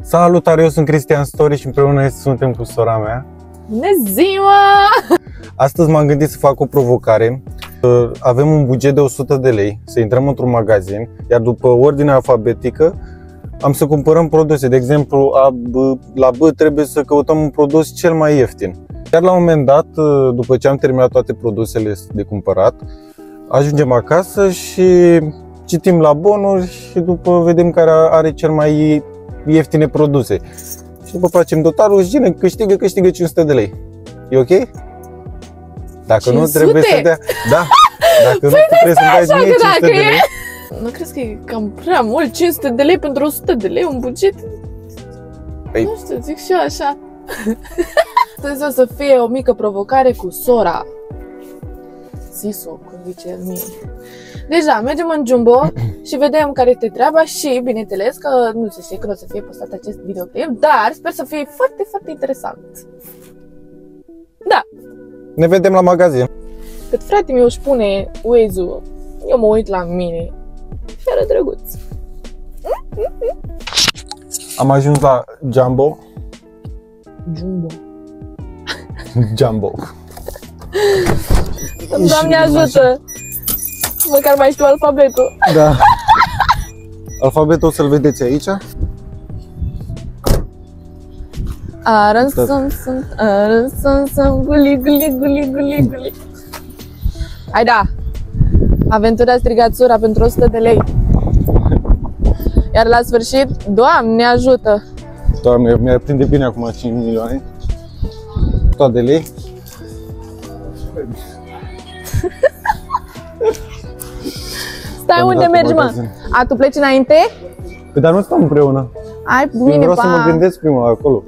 Salutare, eu sunt Cristian Story și împreună suntem cu sora mea. Bună ziua! Astăzi m-am gândit să fac o provocare. Avem un buget de 100 de lei, să intrăm într-un magazin, iar după ordine alfabetică am să cumpărăm produse. De exemplu, la B trebuie să căutăm un produs cel mai ieftin. Iar la un moment dat, după ce am terminat toate produsele de cumpărat, ajungem acasă și citim la bonuri și după vedem care are cel mai ieftine produse. Și după facem totalul și cine câștigă 500 de lei. E ok? Dacă 500? Nu trebuie să dea. Da. Dacă nu trebuie să dai mie 500 de lei. Nu crezi că e cam prea mult 500 de lei pentru 100 de lei, un buget? Păi... Nu știu, zic și eu așa. Trebuie să fie o mică provocare cu sora. Siso, cum zice el mie. Deci da, mergem în Jumbo și vedem care este treaba și, bineînțeles, că nu se știe când o să fie postat acest videoclip, dar sper să fie foarte, foarte interesant. Da. Ne vedem la magazin. Cât frate meu își pune Waze-ul, eu mă uit la mine. Fiară drăguț. Am ajuns la Jumbo. Jumbo. Jumbo. Doamne ajută! Măcar mai știu alfabetul. Da. Alfabetul o să-l vedeți aici. Guli. Hai da! Aventura a strigat sora pentru 100 de lei. Iar la sfârșit, Doamne ajută! Doamne, mi-ar prinde bine acum 5 milioane. Tot de lei. Stai, unde mergi, mă? A, tu pleci înainte? Păi, dar nu stăm împreună. Ai, bine, vreau să mă gândesc prima acolo.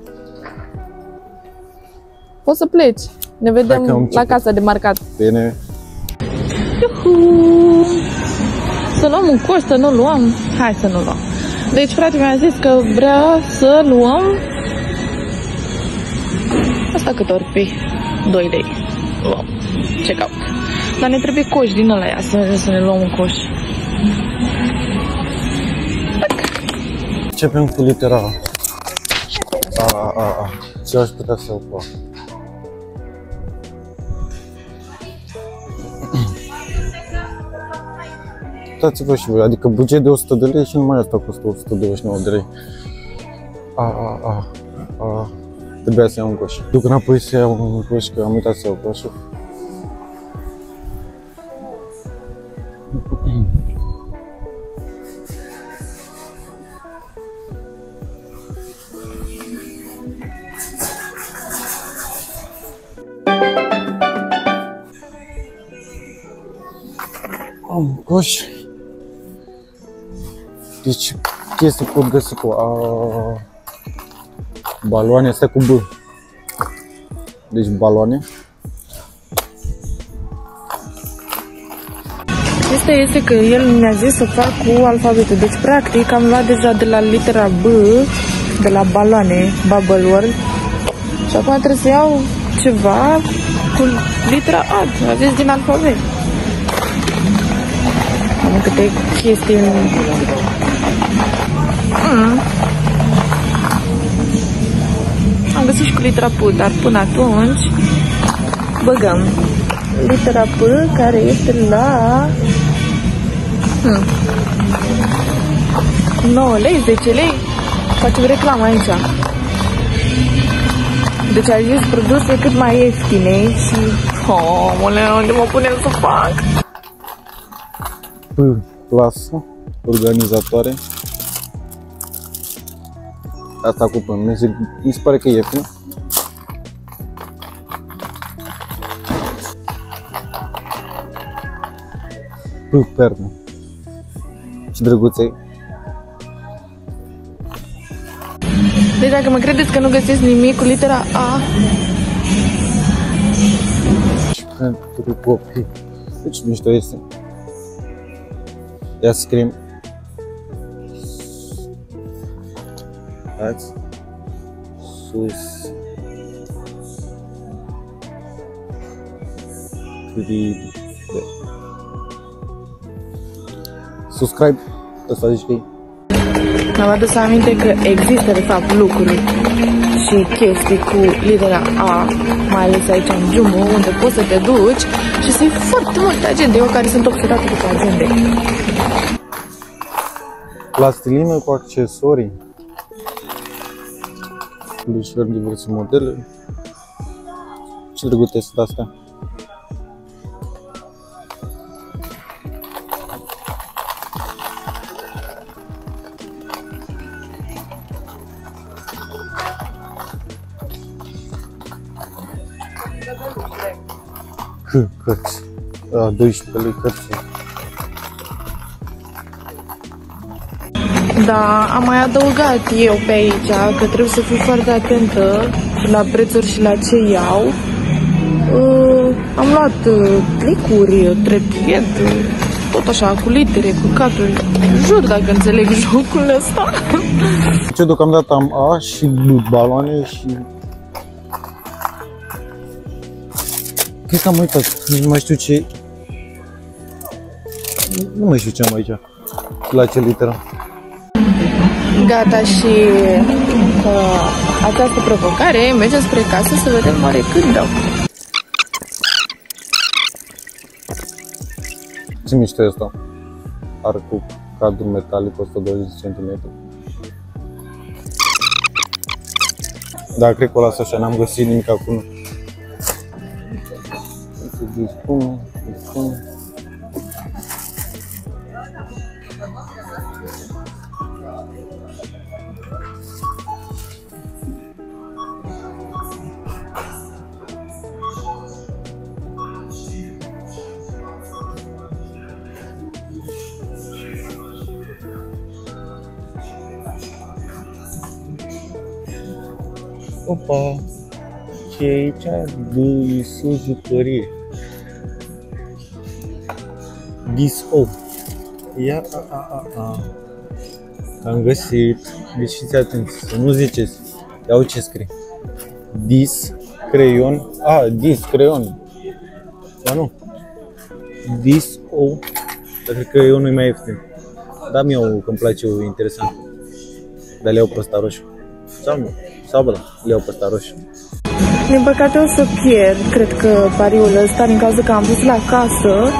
Poți să pleci. Ne vedem la casa de marcat. Bine. Să luăm un coș, să nu luăm? Hai să nu luăm. Deci frate mi-a zis că vrea să luăm asta cât ori fi 2 lei. Luăm. Ce caut. Dar ne trebuie coș din ăla, să ne luăm un coș. Începem cu litera A. Ce aș putea să iau cu A? Uitați-vă și voi, adică buget de 100 de lei și numai asta costă 129 de lei. Trebuia să iau un coș. Duc înapoi să iau un coș, că am uitat să iau coșul. Am un coș. Deci chestii pot găsi cu A. Baloane, astea cu B. Deci baloane. Asta este că el mi-a zis să fac cu alfabetul. Deci practic am luat deja de la litera B, de la baloane, Bubble World. Și acum trebuie să iau ceva cu litera A, a zis din alfabet. Am câte chestii. Am găsit și cu litera P, dar până atunci băgăm litera P, care este la 9 lei, 10 lei. Facem reclamă aici. Deci ai zis produse cât mai ieftine și... unde mă punem să fac? P, plasă, organizatoare. Asta cu P, mi se pare că e ieftin. P, pernă. Ce drăguțe. Deci dacă mă credeți că nu găsesc nimic cu litera A... Și pentru copii. Deci mișto este. Ia să scriem. Ați sus subscribe, ăsta zici că e. Mi-am adus aminte că există de fapt lucruri și chestii cu litera A, mai ales aici în Jumbo, unde poți să te duci și să iei foarte multe agende, eu care sunt obsedată cu agende. Plastilină cu accesorii. Plușuri, diverse modele. Ce drăguțe sunt astea. Cărți. 12 lei cărți. Da, am mai adăugat eu pe aici că trebuie să fiu foarte atentă la prețuri și la ce iau. Am luat plicuri, trepied, tot așa, cu litere, cu caturi. Jur dacă înțeleg jocul ăsta. Ce deocamdată am A și baloane și... Cred că am uitat, nu mai știu ce... Nu mai știu ce am aici. La ce literă. Gata și această provocare, mergem spre casă să vedem oare cât dau. Ce mișto e asta? Are cu cadru metalic 120 cm. Da, cred că o las așa, n-am găsit nimic acum. Dispune. Opa! Ce e aici? De sus jucărie. Disco. Ia am găsit. Deci fiți atenți, să nu ziceți. Iau ce scrie. Dis, creion. Dis, creion. Dar nu. Dis-o. Dar cred că eu nu-i mai ieftin. Dar mie că îmi place interesant. Dar le iau pe ăsta roșu. Sau bă, le iau pe ăsta roșu. Din păcate o să pierd, cred că pariul ăsta, din cauza că am pus la casă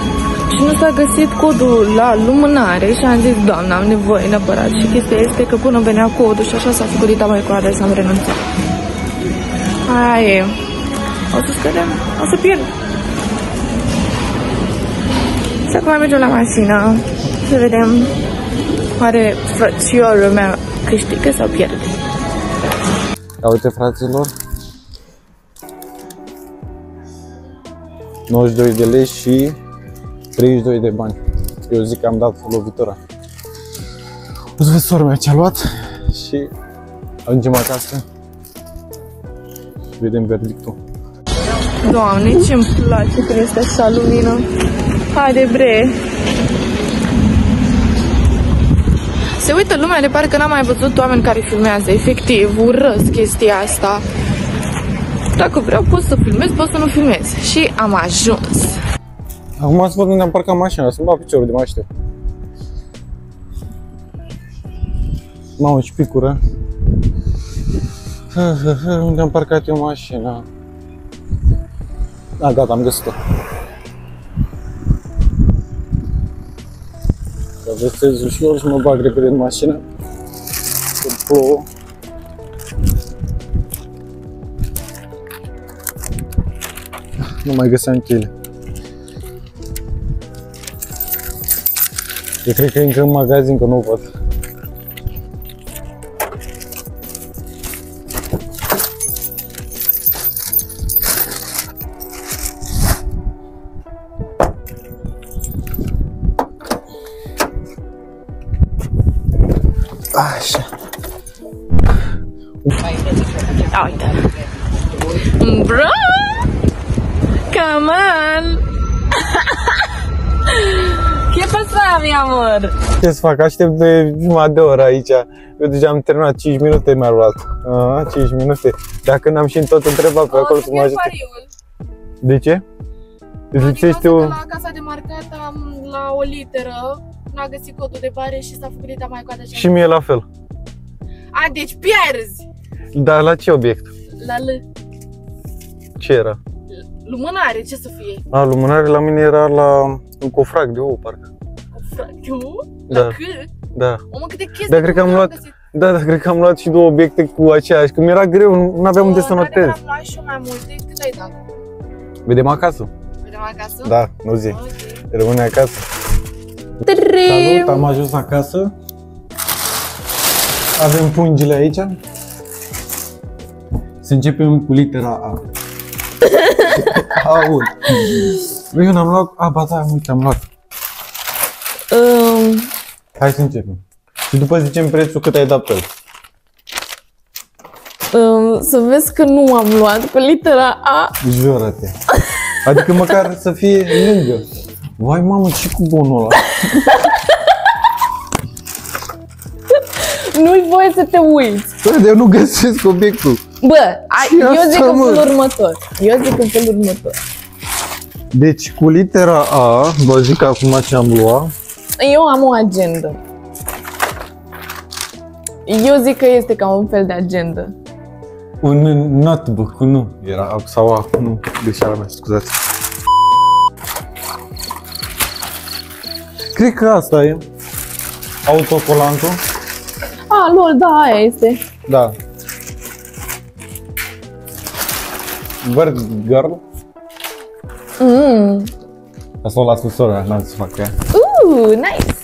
și nu s-a găsit codul la lumânare și am zis, doamne, am nevoie neapărat. Și chestia este că până venea codul și așa s-a făcut dita mai coadă și am renunțat. Aia e. O să scădem, o să pierd. Și acum mergem la mașină să vedem oare frățiorul meu câștigă sau pierde. Ia uite, fraților, 92 de lei și 32 de bani. Eu zic că am dat lovitura. O să vezi sora mea ce a luat și ajungem acasă și vedem verdictul. Doamne, ce-mi place când este așa lumină. Haide, bre! Se uită lumea de parcă n-am mai văzut oameni care filmează. Efectiv, urăsc chestia asta. Dacă vreau pot să filmez, pot să nu filmez. Și am ajuns. Acum să văd unde am parcat mașina, să-mi bag piciorul de mai știu. Mamă, ce picură. Unde am parcat eu mașina? Gata, am găsit-o. Să vestez ușor și mă bag repede în mașină. Că plouă. Nu mai găseam cheile. Eu cred că e încă în magazin, că nu o văd. Așa. Uite. Bro! Come on! Ce păsa, mi amor? Ce să fac? Aștept de jumătate de oră aici. Eu deja am terminat, 5 minute mi-a luat. 5 minute. Dacă n-am și tot întrebat pe acolo să mă ajute. De ce? Îți lipsește o... La casa de marcat am la o literă, n-a găsit codul de bare și s-a făcut dita mai coadă. Și mie la fel. A, deci pierzi! Da, la ce obiect? La L. Ce era? Lumânare, ce să fie? A, lumânare la mine era la un cofrag de ou, parcă. La Da. C? Da. O, mă, câte chestii Dar cred că am luat, da, cred că am luat și 2 obiecte cu aceeași, că mi-era greu, nu aveam unde să notez. Am luat și eu mai multe, cât ai dat? Vedem acasă. Vedem acasă? Da, nu zi. Ok. Rămâne acasă. Salut, am ajuns acasă. Avem pungile aici. Să începem cu litera A. Aul. Eu n-am luat... A, ba da, uite, am luat. Hai să începem. Și după zicem prețul cât ai dat pe el. Să vezi că nu am luat pe litera A. Jură-te. Adică măcar să fie lângă. Vai, mamă, ce cu bonul ăla? Nu-i voie să te uiți. Bă, de eu nu găsesc obiectul. Bă, eu asta, zic în mă? felul următor. Deci cu litera A, vă zic acum ce am luat. Eu am o agendă. Eu zic că este ca un fel de agendă. Un notebook, nu, era, sau A, nu, greșeala mea, scuzați. Cred că asta e. Autocolantul. A, lol, da, aia este. Da. Bird Girl. Asta o las cu sora, n-am să fac ea. Nice.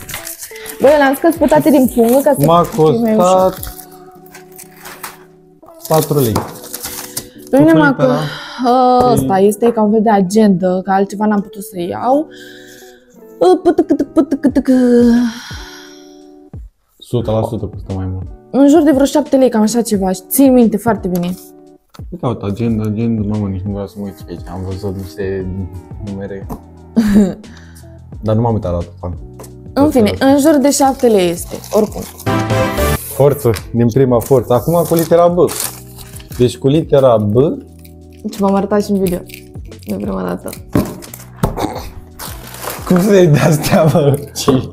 Bă, l-am scos pe toate din pungă ca să M-a fie mai ușor. costat 4 lei. Pe mine m-a litera. Ăsta este ca un fel de agendă, că altceva n-am putut să iau. 100% costă mai mult. În jur de vreo 7 lei, cam așa ceva. Țin minte foarte bine. Uite, uite, agenda, mamă, nici nu vreau să mă uit aici, am văzut niște numere. Dar nu m-am uitat la tot, fan. În fine, în jur de 7 lei este, oricum. Forță, din prima forță. Acum cu litera B. Deci cu litera B, Ce v-am arătat și în video. De prima dată. cum să-i de astea, mă? Ce?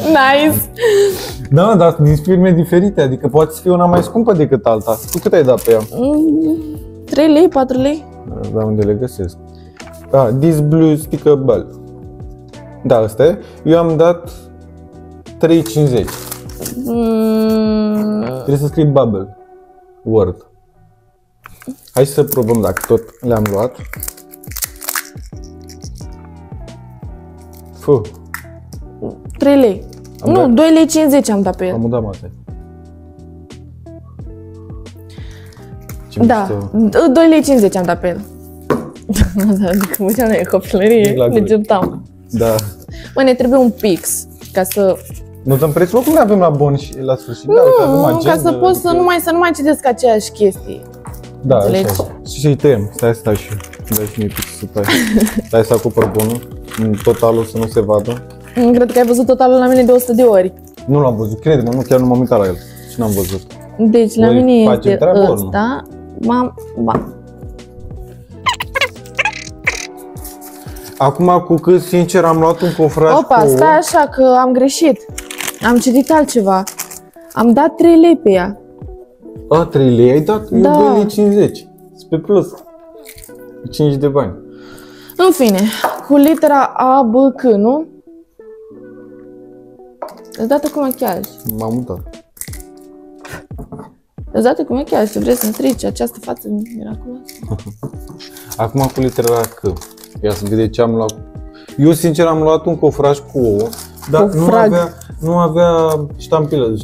Nice! Da, dar din firme diferite, adică poate să fie una mai scumpă decât alta. Tu cât ai dat pe ea? 3 lei, 4 lei? Da, unde le găsesc? Da, this blue stickable. Da, ăsta e. Eu am dat 3,50. Trebuie să scrii bubble. Word. Hai să probăm dacă tot le-am luat. Fă. 3 lei. Am Nu, dat- 2 lei 50 am dat pe el. Am dat mate. Ce Da, mișto. 2 lei 50 am dat pe el. Adică mă ceam de copilărie, La ne gură. certam. Da. Mă, ne trebuie un pix ca să... Nu dăm prețul, cum le avem la bon și la sfârșit? Da, uite, avem Nu, agenda, ca să poți să adică- nu mai citesc aceeași chestii. Da, așa înțelegi? e. Și să-i tăiem. Stai și dai și mie pix să tai. Stai să acopăr bonul, în totalul să nu se vadă. Cred că ai văzut totalul la mine de 100 de ori. Nu l-am văzut, crede-mă, nu, chiar nu m-am uitat la el. Și n-am văzut. Deci la Voi mine facem este treabă, ori nu? ăsta. Ba. Acum, cu cât sincer am luat un cofraș Opa, cu... stai așa că am greșit. Am citit altceva. Am dat 3 lei pe ea. A, 3 lei, ai dat? Eu Da. 2 lei 50. Pe plus. 5 de bani. În fine, cu litera A, B, C, nu? Îți dată cu machiaj. M-am mutat. Îți dată cu machiaj, să vrei să-mi strici această față miraculoasă. Acum cu litera C. Ia să vedem ce am luat. Eu sincer am luat un cofraș cu ouă, dar Cofrag. nu avea ștampilă.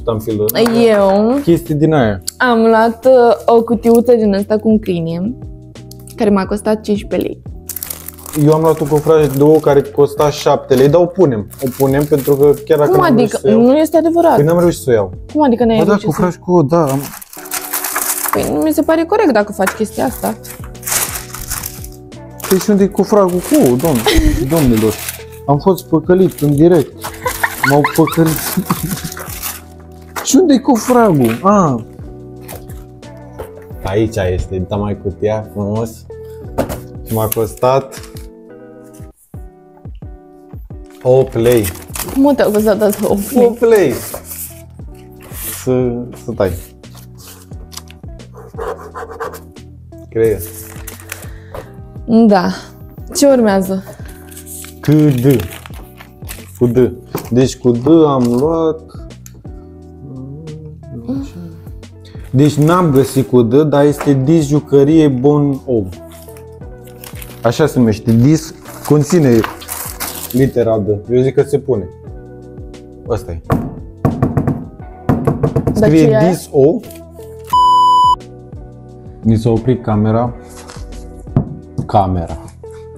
Eu Chestii din aia. am luat o cutiuță din asta cu un câine, care m-a costat 15 lei. Eu am luat un cofraș de ouă care costa 7 lei, dar o punem pentru că chiar dacă Cum n-am adică? reușit să o iau, Nu este adevărat. păi n-am reușit să o iau. Cum adică n-ai Ba da, reușit să... cofraș cu ouă, da. Păi nu mi se pare corect dacă faci chestia asta. Păi și unde e cofragul cu ouă, domnilor? Am fost păcălit în direct. M-au păcălit. Și unde e cofragul? Aici este, uita mai cutia, frumos. Și m-a costat O play. Cum te-a costat asta? O O play? play. Să tai. Creier. Da. Ce urmează? D. Cu D. Deci cu D am luat... Deci n-am găsit cu D, dar este dis jucărie bon om. Așa se numește. Dis conține litera D. Eu zic că se pune. Asta e. Scrie dis O. Mi s-a oprit camera.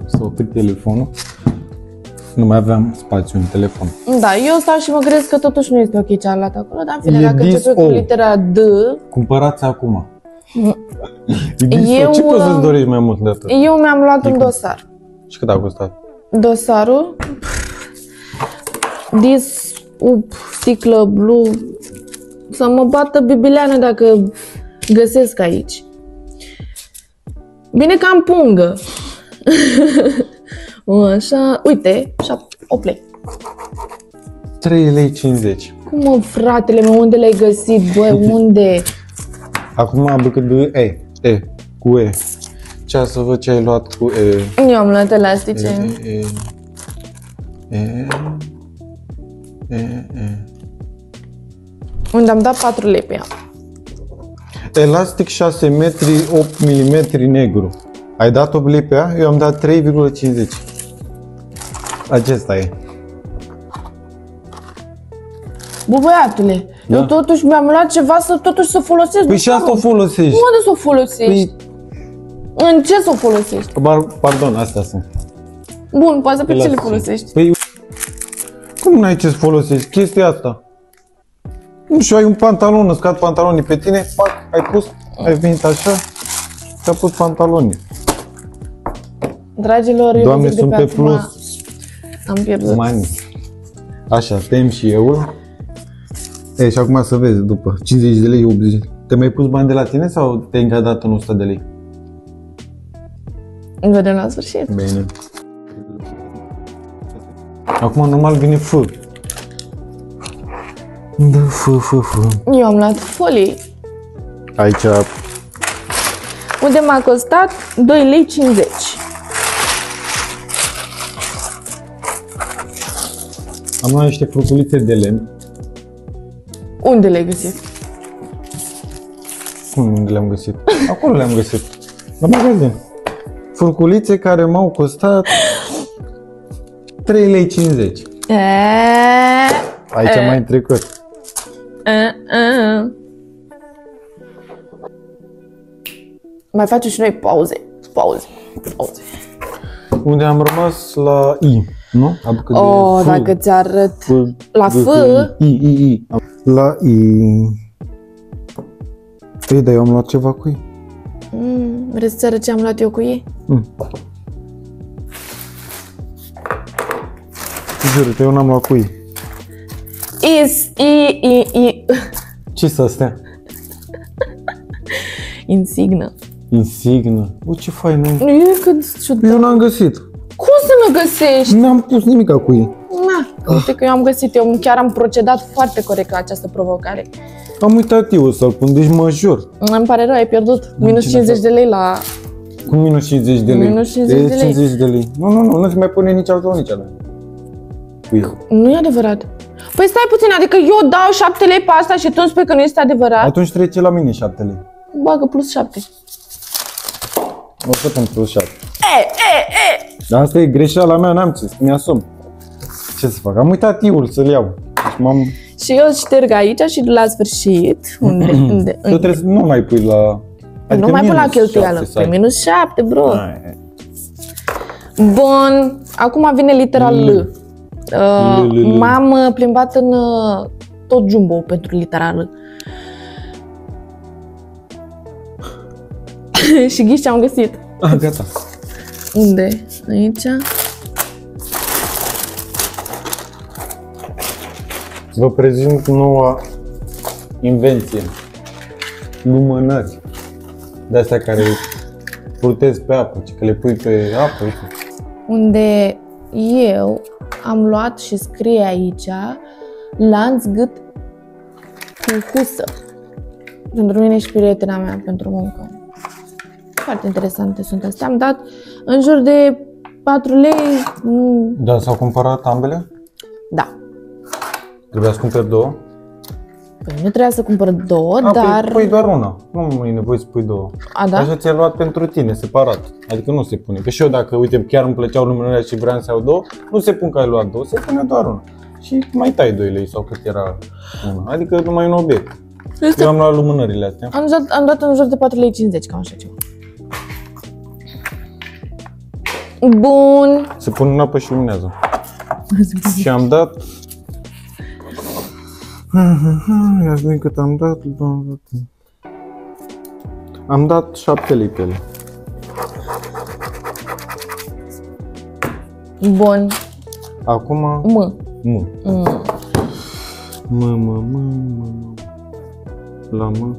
S-a oprit telefonul. Nu mai aveam spațiu în telefon. Da, eu stau și mă gândesc că totuși nu este ok ce a luat acolo, dar în fine, E dacă începe cu dis-o. litera D, Cumpărați acum. E dis-o. Ce poți să-ți dorești mai mult de atât? eu mi-am luat un dosar. Și cât a costat? Dosarul, dis, sticlă, blue, să mă bată bibileană dacă găsesc aici. Bine că am pungă. Așa, uite, 8 lei. 3,50 lei. Cum mă, fratele meu, unde l-ai găsit, băi, unde? Acum cât de E. Cu E. Ce să văd ce ai luat cu E. Eu am luat elastice. Unde am dat 4 lei pe ea. Elastic 6 metri, 8 mm negru. Ai dat 8 lei pe ea? Eu am dat 3,50. Acesta e. Bă, băiatule, Da. eu totuși mi-am luat ceva să folosesc. Păi și asta o folosești. Unde să o folosești? Păi, În ce să o folosești? pardon, astea sunt. Bun, poate pe ce le Elastic. folosești? Păi, cum n-ai ce să folosești? Chestia asta. Nu știu, ai un pantalon, îți cad pantalonii pe tine, pac, ai pus, ai venit așa, ți-a pus pantalonii. Dragilor, eu Doamne, zic de sunt pe pe acum plus. am pierdut. Mani. Așa, tem și eu. E, și acum să vezi, după 50 de lei, 80. Te mai pus bani de la tine sau te-ai încadrat în 100 de lei? Vedem la sfârșit. Bine. Acum normal vine F. Da, F. Eu am luat folii. Aici, Unde m-a costat 2,50 lei. am luat niște furculițe de lemn. Unde le-ai găsit? Cum unde le-am găsit? Acolo le-am găsit. La magazin. Furculițe care m-au costat 3,50 lei. Aici am mai trecut. Mai facem și noi pauze. Unde am rămas la I, nu? Apucă de Oh, F, dacă ți arăt. F, La G, F? I. La I. Păi, dar eu am luat ceva cu I. Vrei să-ți arăt ce am luat eu cu ei? Jur, eu n-am luat cu I. I. Ce să astea? Insignă. Insignă. Bă, ce fain e. E cât ciudat. Eu n-am găsit. Cum să nu găsești? N-am pus nimic cu I. Na, uite că eu am găsit. Eu chiar am procedat foarte corect la această provocare. Am uitat eu să-l pun, deci mă jur. Îmi pare rău, ai pierdut. Minus cine 50 de lei la... Cu minus 50 de lei. Minus 50 de lei. 50 de lei. Nu se mai pune nici altul, nici altul. Cu I. Nu e adevărat. Păi stai puțin, adică eu dau 7 lei pe asta și tu îmi spui că nu este adevărat? Atunci trece la mine 7 lei. Bagă plus 7. O să pun plus 7. Dar asta e greșeala mea, n-am ce, mi-asum. Ce să fac? Am uitat iul să-l iau. Deci m-am... Și eu șterg aici și la sfârșit, unde? Tu trebuie să nu mai pui la... Nu mai pun la minus cheltuială. 7 să Pe ai. minus 7, bro. Hai. Bun, acum vine litera L. L. M-am plimbat în tot jumbo pentru litera L. Și ghiși ce am găsit. Gata. Unde? Aici? Vă prezint noua invenție. Lumânări. De-astea care purtezi pe apă, ci că le pui pe apă, uite. Unde eu am luat și scrie aici lanț gât cu husă. Pentru mine și prietena mea pentru muncă. Foarte interesante sunt astea. Am dat în jur de 4 lei. Da, s-au cumpărat ambele? Da. Trebuia să cumperi două? Păi nu trebuia să cumpăr două, dar... Pui doar una. Nu e nevoie să pui două. A, da? Așa ți-ai luat pentru tine, separat. Adică nu se pune. Că și eu dacă, uite, chiar îmi plăceau lumânările și vreau să iau două, nu se pun că ai luat două, se pune doar una. Și mai tai 2 lei sau cât era una. Adică numai un obiect. Eu am luat lumânările astea. Am dat în jur de 4,50 lei, cam așa ceva. Bun. Se pun în apă și luminează. Și am dat... Ia să vedem cât am dat. Am dat 7 lei pe ele. Bun. Acum... M. La M.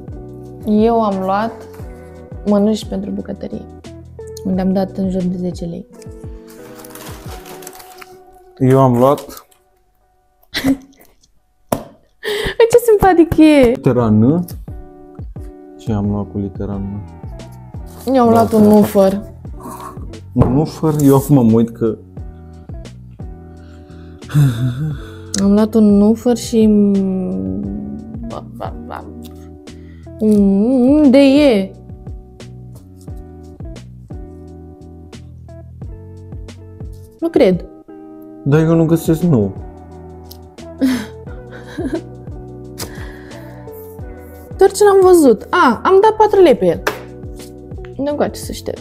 Eu am luat mănuși pentru bucătărie, unde am dat în jur de 10 lei. Eu am luat... Ce simpatic e! Litera N. Ce am luat cu litera N? Eu am luat un nufăr. Un nufăr? Eu acum mă uit că... Am luat un nufăr și... Unde e? Nu cred. Dar eu nu găsesc nou. Doar ce n-am văzut. Am dat 4 lei pe el. Nu încoace să șterg.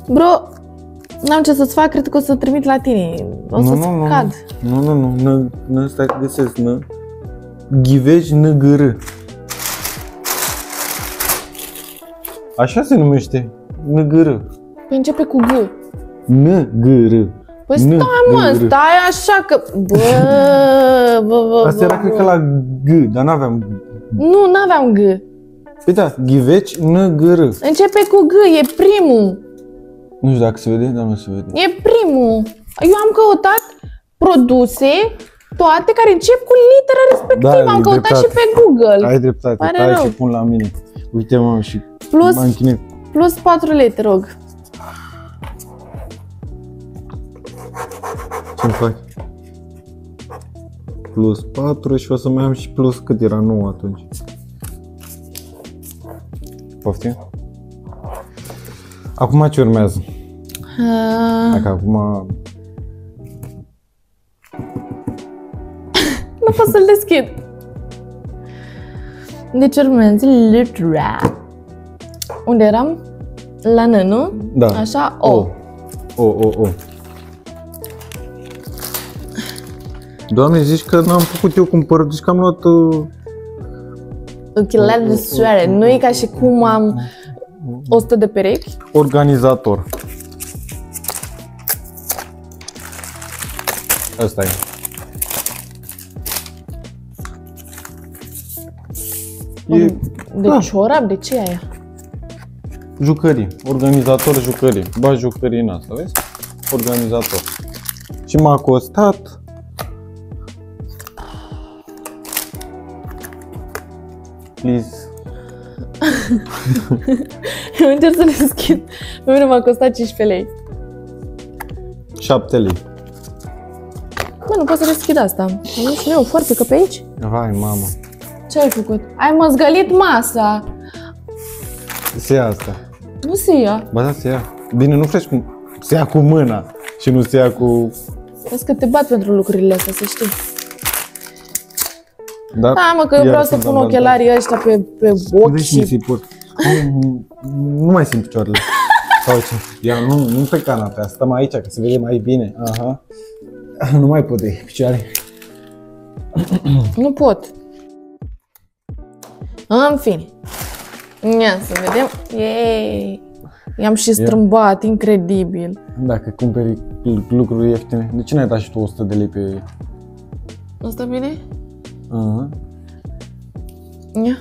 Bro, n-am ce să-ți fac, cred că o să trimit la tine. O să-ți cad. Nu, stai că găsesc, N. Ghiveci N-G-R. Așa se numește, N-G-R. Păi începe cu G. N-G-R. Păi stai mă, stai așa că... Asta era cred că la G, dar n-aveam... Nu, n-aveam G. Păi da, Ghiveci N-G-R. Începe cu G, e primul. Nu știu dacă se vede, dar nu se vede. E primul. Eu am căutat produse, toate care încep cu litera respectivă. Da, am căutat dreptate. și pe Google. Ai dreptate, Pare stai rău. și pun la mine. Uite mă, și m-am chinuit. Plus 4 lei, te rog. Ce-mi faci? Plus 4 și o să mai am și plus cât era 9 atunci. Poftim? Acum ce urmează? Dacă acum... Nu pot să-l deschid. Deci urmează litera. Unde eram? La N, nu? Da. Așa, O. O. Doamne, zici că n-am făcut eu cumpărături, zici că am luat... Ochelari de soare. Nu e ca și cum am 100 de perechi. Organizator. Asta e. De ciorap? De ce e aia? Jucării. Organizator jucării. Ba jucării în asta, vezi? Organizator. Și m-a costat... Please. Eu încerc să deschid. Pe mine m-a costat 15 lei. 7 lei. Bă, nu pot să deschid asta. Nu știu eu, foarte că pe aici. Vai, mamă. Ce ai făcut? Ai măzgălit masa. Se ia asta. Nu se ia. Ba da, se ia. Bine, nu faci cum... Se ia cu mâna și nu se ia cu... Vezi că te bat pentru lucrurile astea, să știi. Dar Da, mă, că eu vreau să pun ochelarii ăștia pe ochi deci mi se și... pot. Nu mai simt picioarele. Sau ce? Ia, nu pe canapea, stăm aici, că se vede mai bine. Aha. Nu mai pot de picioare. Nu pot. În fine. Ia să vedem. Yay! I-am și strâmbat, incredibil. Dacă cumperi lucruri ieftine, de ce n-ai dat și tu 100 de lei pe... Asta bine? Aha. Ia.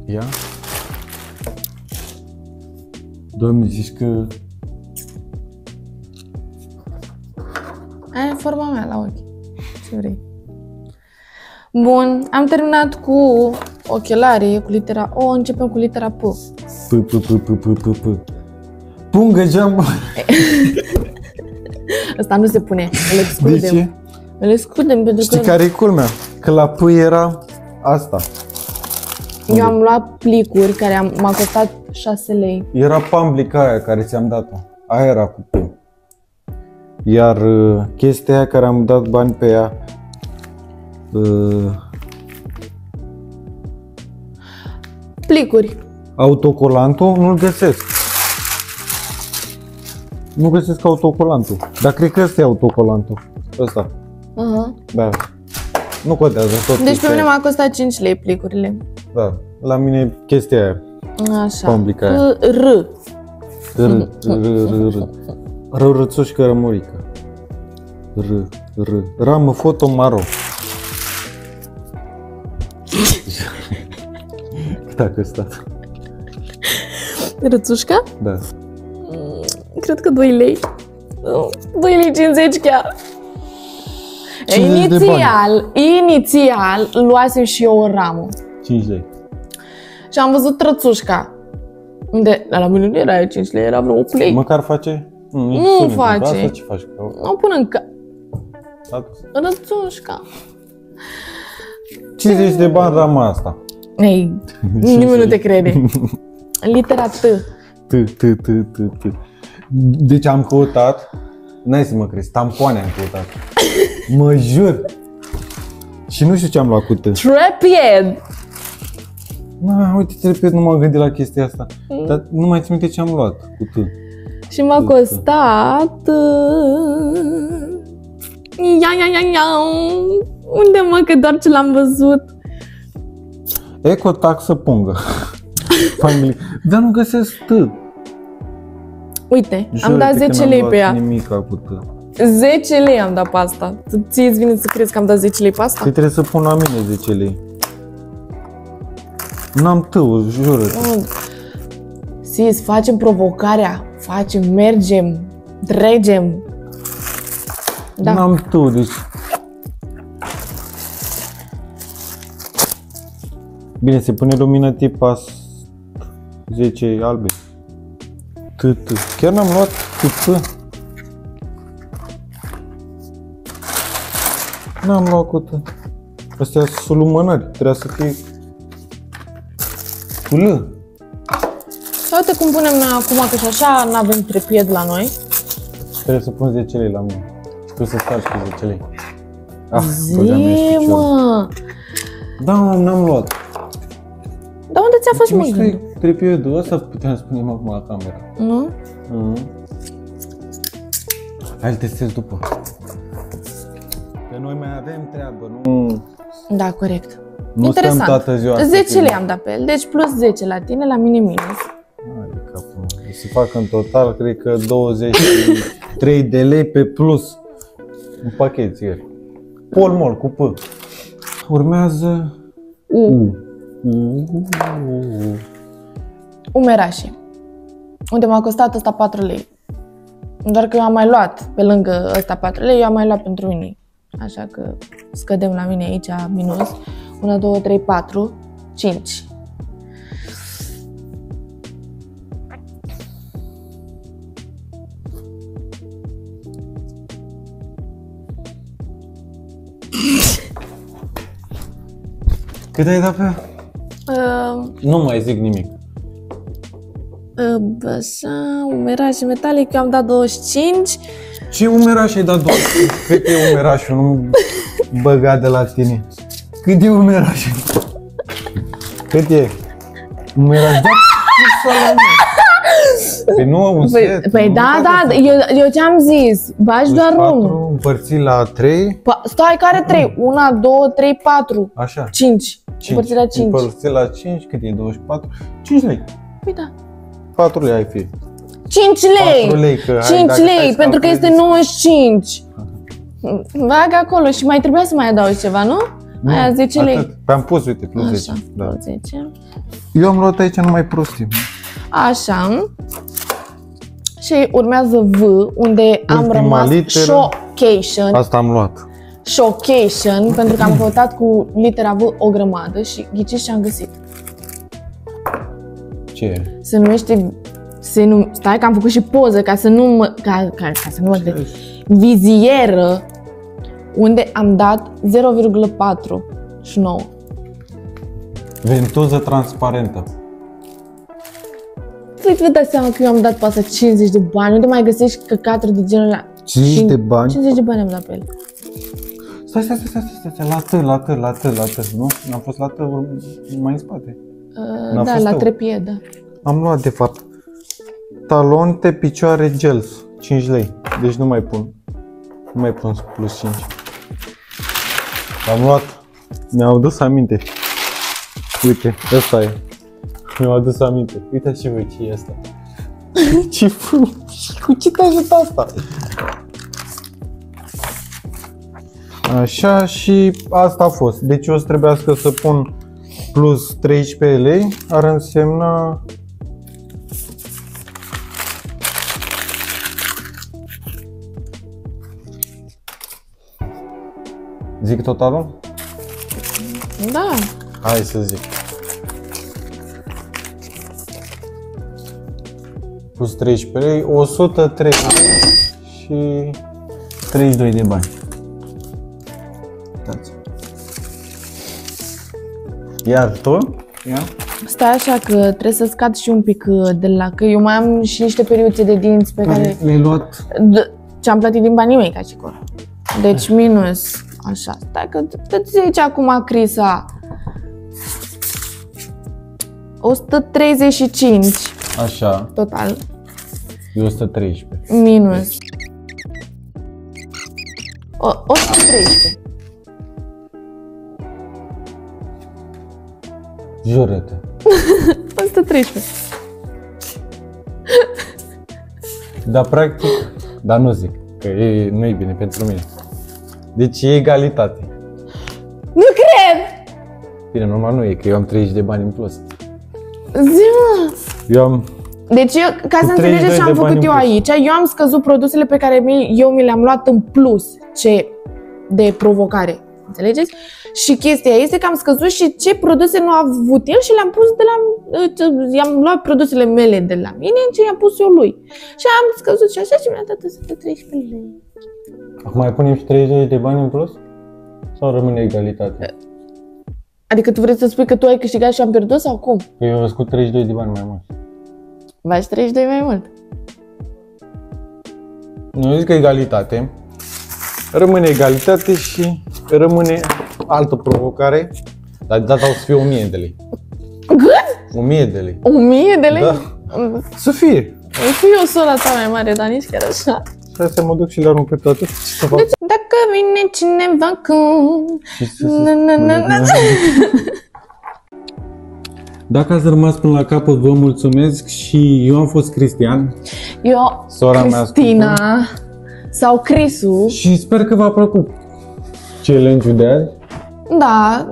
Ia. Doamne, zici că... Aia e forma mea la ochi. Ce vrei? Bun, am terminat cu ochelarii, cu litera O, începem cu litera P. P. Pungă geam. Ăsta nu se pune, îl excludem. De ce? Îl excludem pentru Știi că care e culmea? Că la P era asta. eu am luat plicuri care m-a costat 6 lei. Era pamblica aia care ți-am dat-o. Aia era cu P. Iar chestia aia care am dat bani pe ea, Plicuri. autocolantul, nu-l găsesc. Nu găsesc autocolantul. Dar cred că ăsta e autocolantul. Ăsta. Da. Nu contează tot. Deci pe mine m-a costat 5 lei plicurile. Da. La mine chestia aia. Așa. Pamblica aia. Răuțușcă rămurică. Ramă foto maro. Dacă stat. Rățușca? Da. Cred că 2 lei. 2 lei 50 chiar. 50 de Inițial luasem și eu o ramă. 5 lei. Și am văzut rățușca. Unde la mine nu era 5 lei, era vreo 8 lei. Măcar face? Nu face. Asta ce faci? Nu pun în rățușca. 50 de bani rama asta. Ei, nimeni nu te crede. Litera T. Deci am căutat, n-ai să mă crezi, tampoane am căutat. Mă jur. Și nu știu ce am luat cu T. Trepied. Uite, repet, nu m-am gândit la chestia asta. Dar nu mai țin minte ce am luat cu T. Și m-a costat... Unde mă, că doar ce l-am văzut. Ecotaxă pungă. Dar nu găsesc T. Uite, Jur, am dat 10 lei pe ea. Nimica cu T. 10 lei am dat pe asta. Ție-ți vine să crezi că am dat 10 lei pe asta? Păi trebuie să pun la mine 10 lei. N-am T-ul, jură. Sis, facem provocarea. Mergem, dregem. Da. N-am T-ul, deci... Bine, se pune lumină tipa 10 albe. T. Chiar n-am luat cu T. N-am luat cu T. Astea sunt lumânări, trebuia să fie cu L. Uite cum punem noi acum, că și așa n-avem trepied la noi. Trebuie să pun 10 lei la mine. Tu să stai cu 10 lei. Zi, mă! Da, n-am luat. Dar unde ți-a fost, mă, gândul? Trepiedul ăsta puteam spune acum la camera. Nu? Hai, îl testez după. Că noi mai avem treabă, nu? Da, corect. Nu interesant. stăm toată ziua. 10 lei am dat pe el, deci plus 10 la tine, la mine minus. Hai de capul. Se fac în total, cred că 23 de lei pe plus. Un pachet țigări. Polmol cu P. Urmează U. Umerașii. Unde m-a costat ăsta 4 lei. Doar că eu am mai luat, pe lângă ăsta 4 lei, eu am mai luat pentru unii. Așa că scădem la mine aici minus. 1, 2, 3, 4, 5. Cât ai dat pe ea? Nu mai zic nimic. Așa, umeraș metalic, eu am dat 25. Ce umeraș ai dat? Cât e umerașul? Nu băga de la tine. Cât e umerașul? Cât e? Umeraș? Da, păi nu, un set. Păi da, eu ce-am zis? Bagi doar 1. Împărțit la 3. Stai, care 3? 1, 2, 3, 4. Așa. 5. Împărțit la 5. Împărțit la 5, cât e? 24? 5 lei. Păi da. 4 lei ai fi. 5 lei! 4 lei, că 5 lei, pentru că este 95. Bag acolo și mai trebuia să mai adaugi ceva, nu? Aia 10 lei. Atât. Păi am pus, uite, plus 10. Așa, Da. plus 10. Eu am luat aici numai prostii. Așa. Și urmează V, unde am rămas literă. Showcation. Asta am luat. Showcation, pentru că am căutat cu litera V o grămadă și ghiciți ce am găsit. Ce e? Se numește... Stai că am făcut și poză ca să nu mă... Ca să nu mă cred. Vizieră, unde am dat 0,4 și 9. Ventuză transparentă. Să-i dați seama că eu am dat pe asta 50 de bani. Unde mai găsești căcaturi de genul ăla? 50 de bani? 50 de bani am dat pe el. Stai, la T, nu? N-am fost la T mai în spate. Da, la trepie, da. Am luat de fapt talonte picioare gels, 5 lei. Deci nu mai pun plus 5. Am luat, mi-au adus aminte. Uite, ăsta e. Mi-au adus aminte. Uitați și voi ce e asta. Ce frumos! Cu ce te ajută asta? Așa, și asta a fost. Deci o să trebuiască să pun plus 13 lei, ar însemna zic totalul? Da. Hai să zic. Plus 13 lei, 103 lei și 32 de bani. Uitați. Iar tu? Ia. Stai așa că trebuie să scad și un pic de la... Că eu mai am și niște periuțe de dinți pe care... Le-ai luat? Ce-am plătit din banii mei, ca și acolo. Deci minus... Așa, stai că te zice acum Crisa. 135. Așa. Total. E 113. Minus. 113. Jură-te. 113. Dar practic, dar nu zic, că nu e bine pentru mine. Deci e egalitate. Nu cred! Bine, normal nu e, că eu am 30 de bani în plus. Zi-mă! Eu am... Deci eu, ca să înțelegeți ce am făcut eu aici, eu am scăzut produsele pe care eu mi le-am luat în plus, de provocare. Înțelegeți? Și chestia este că am scăzut și ce produse nu a avut el și le-am pus de la... I-am luat produsele mele de la mine și i-am pus eu lui. Și am scăzut și așa și mi-a dat 113 lei. Acum mai punem și 30 de bani în plus? Sau rămâne egalitate? Adică tu vrei să spui că tu ai câștigat și am pierdut sau cum? Că eu am cu 32 de bani mai mult. Faci 32 mai mult. Nu zic că egalitate. Rămâne egalitate și rămâne altă provocare. Dar de data o să fie 1000 de lei. Cât? 1000 de lei. 1000 de lei? Da. Să fie. O fi o sora ta mai mare, dar nici chiar așa. Hai să mă duc și le arunc pe toate. Ce să fac? Deci, dacă vine cineva cu... Dacă ați rămas până la capăt, vă mulțumesc și eu am fost Cristian. Eu, Sora mea Cristina sau Crisu. Și sper că v-a plăcut challenge-ul de azi. Da,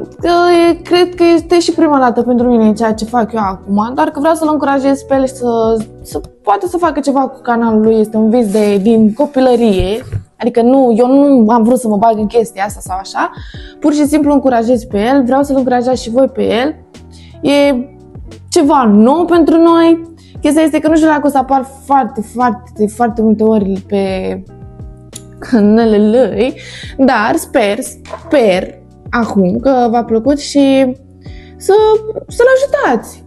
cred că este și prima dată pentru mine ceea ce fac eu acum, dar că vreau să-l încurajez pe el să poată să facă ceva cu canalul lui. Este un vis din copilărie, adică eu nu am vrut să mă bag în chestia asta sau așa, pur și simplu încurajez pe el, vreau să-l încurajați și voi pe el. E ceva nou pentru noi. Chestia este că nu știu dacă o să apar foarte multe ori pe canalele lui, dar sper acum că v-a plăcut și să-l ajutați.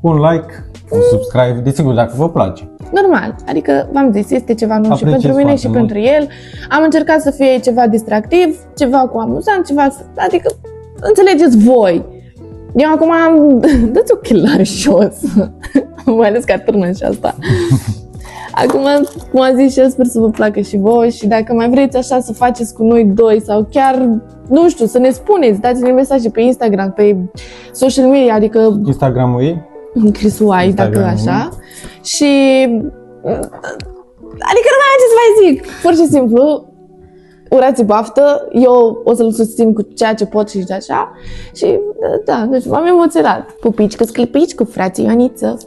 Un like, un subscribe, desigur, dacă vă place. Normal, adică v-am zis, este ceva nou și pentru mine și pentru el. Am încercat să fie ceva distractiv, ceva cu amuzant, adică înțelegeți voi. Eu acum dați ochelari jos, mai ales că atârnă și asta. Acum, cum am zis și eu, sper să vă placă și voi și dacă mai vreți așa să faceți cu noi doi sau chiar, nu știu, să ne spuneți, dați-ne mesaje pe Instagram, pe social media, adică... Instagramul ei? Crisuai, dacă așa. Și... adică nu mai am ce să mai zic, pur și simplu. Urați baftă, eu o să-l susțin cu ceea ce pot și așa. Și da, deci m-am emoționat. Pupici cu sclipici cu frații Ioniță.